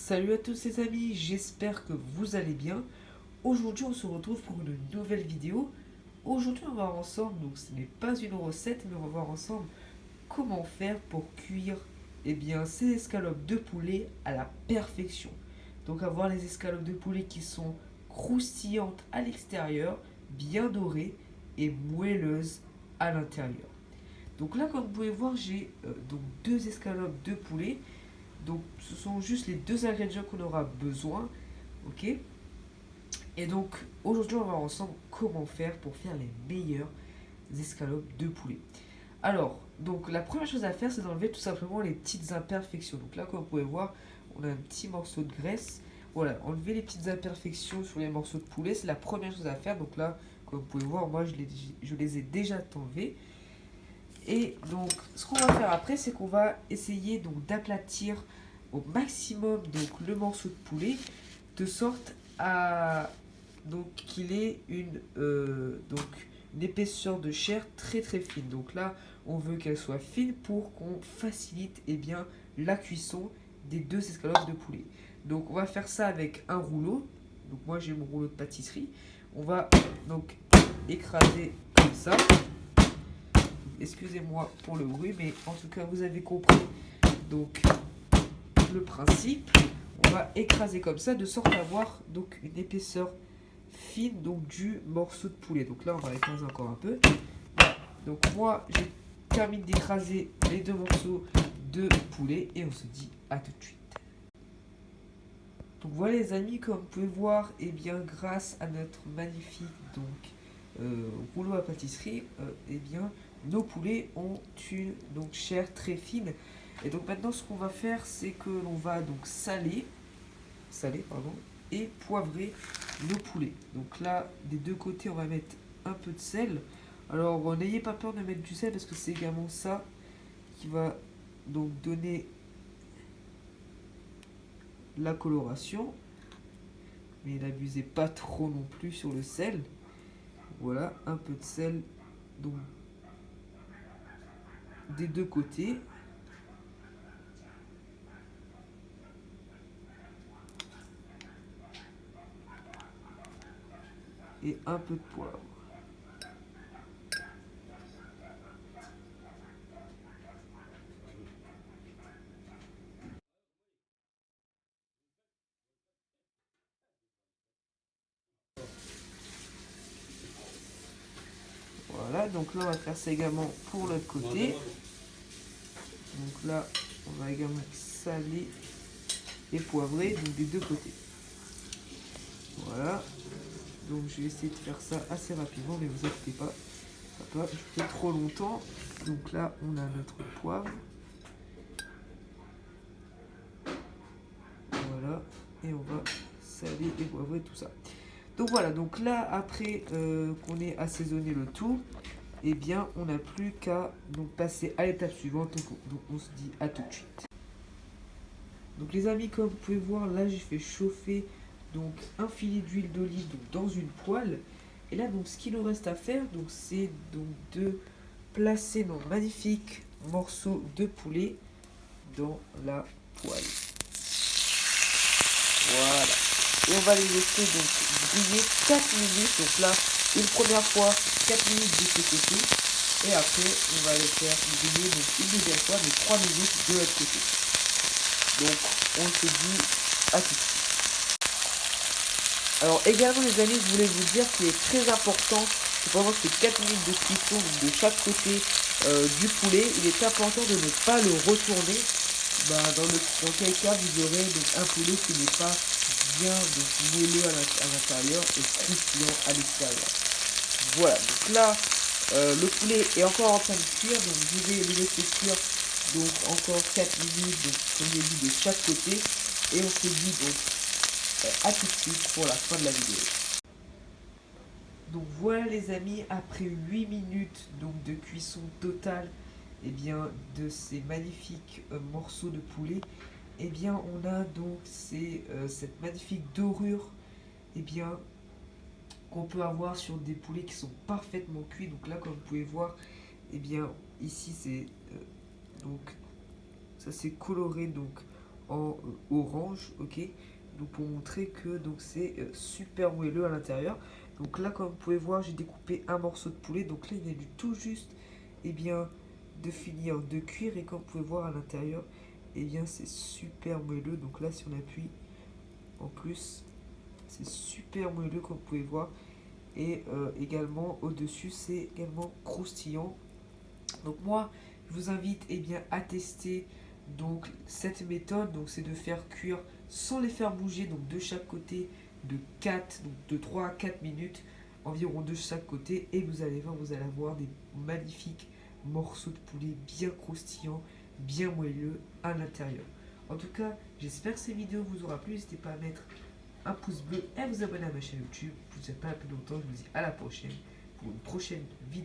Salut à tous les amis, j'espère que vous allez bien. Aujourd'hui on se retrouve pour une nouvelle vidéo. Aujourd'hui on va voir ensemble, donc ce n'est pas une recette, mais on va voir ensemble comment faire pour cuire ces escalopes de poulet à la perfection. Donc avoir les escalopes de poulet qui sont croustillantes à l'extérieur, bien dorées et moelleuses à l'intérieur. Donc là comme vous pouvez voir j'ai donc deux escalopes de poulet. Donc ce sont juste les deux ingrédients qu'on aura besoin. Ok. Et donc aujourd'hui on va voir ensemble comment faire pour faire les meilleures escalopes de poulet. Alors, donc la première chose à faire c'est d'enlever tout simplement les petites imperfections. Donc là comme vous pouvez voir, on a un petit morceau de graisse. Voilà, enlever les petites imperfections sur les morceaux de poulet, c'est la première chose à faire. Donc là, comme vous pouvez voir, moi je les ai déjà enlevés. Et donc, ce qu'on va faire après, c'est qu'on va essayer donc d'aplatir au maximum donc le morceau de poulet, de sorte à donc qu'il ait une épaisseur de chair très très fine. Donc là, on veut qu'elle soit fine pour qu'on facilite la cuisson des deux escalopes de poulet. Donc on va faire ça avec un rouleau. Donc moi j'ai mon rouleau de pâtisserie. On va donc écraser comme ça. Excusez-moi pour le bruit, mais en tout cas, vous avez compris donc le principe. On va écraser comme ça, de sorte à avoir donc une épaisseur fine donc du morceau de poulet. Donc là, on va écraser encore un peu. Donc moi, j'ai terminé d'écraser les deux morceaux de poulet et on se dit à tout de suite. Donc voilà les amis, comme vous pouvez voir, grâce à notre magnifique rouleau à pâtisserie, nos poulets ont une chair très fine. Et donc maintenant ce qu'on va faire, c'est que l'on va donc saler et poivrer nos poulets. Donc là, des deux côtés, on va mettre un peu de sel. Alors n'ayez pas peur de mettre du sel parce que c'est également ça qui va donc donner la coloration. Mais n'abusez pas trop non plus sur le sel. Voilà, un peu de sel donc des deux côtés. Et un peu de poivre. Voilà, donc là on va faire ça également pour l'autre côté. Donc là on va également saler et poivrer donc des deux côtés. Voilà, donc je vais essayer de faire ça assez rapidement, mais vous inquiétez pas, je fais trop longtemps. Donc là on a notre poivre. Voilà, et on va saler et poivrer tout ça. Donc voilà, donc là après qu'on ait assaisonné le tout, on n'a plus qu'à passer à l'étape suivante. Donc on se dit à tout de suite. Donc les amis, comme vous pouvez voir, là j'ai fait chauffer donc un filet d'huile d'olive dans une poêle. Et là donc ce qu'il nous reste à faire, c'est de placer nos magnifiques morceaux de poulet dans la poêle. Voilà. Et on va les laisser donc griller 4 minutes. Donc là, une première fois 4 minutes de ce côté. Et après, on va les faire griller donc une deuxième fois, mais 3 minutes de l'autre côté. Donc, on se dit à tout de suite. Alors également les amis, je voulais vous dire qu'il est très important, pendant ces 4 minutes de cuisson de chaque côté du poulet, il est important de ne pas le retourner. Dans quel cas vous aurez un poulet qui n'est pas bien moelleux à l'intérieur et croustillant à l'extérieur. Voilà, donc là le poulet est encore en train de cuire, donc je vais le laisser cuire encore 4 minutes, comme j'ai dit, de chaque côté, et on se dit à tout de suite pour la fin de la vidéo. Donc voilà les amis, après 8 minutes de cuisson totale de ces magnifiques morceaux de poulet, on a donc cette magnifique dorure qu'on peut avoir sur des poulets qui sont parfaitement cuits. Donc là comme vous pouvez voir, ici c'est ça s'est coloré en orange, ok. Donc pour montrer que donc c'est super moelleux à l'intérieur. Donc là, comme vous pouvez voir, j'ai découpé un morceau de poulet. Donc là, il y a du tout juste, eh bien, de finir de cuire. Et comme vous pouvez voir à l'intérieur, eh bien, c'est super moelleux. Donc là, si on appuie, en plus, c'est super moelleux comme vous pouvez voir. Et également, au-dessus, c'est également croustillant. Donc moi, je vous invite bien, à tester donc, cette méthode. Donc c'est de faire cuire sans les faire bouger, donc de chaque côté, de 3 à 4 minutes environ de chaque côté. Et vous allez voir, vous allez avoir des magnifiques morceaux de poulet bien croustillants, bien moelleux à l'intérieur. En tout cas, j'espère que cette vidéo vous aura plu. N'hésitez pas à mettre un pouce bleu et à vous abonner à ma chaîne YouTube. Je vous ai pas plus longtemps, je vous dis à la prochaine pour une prochaine vidéo.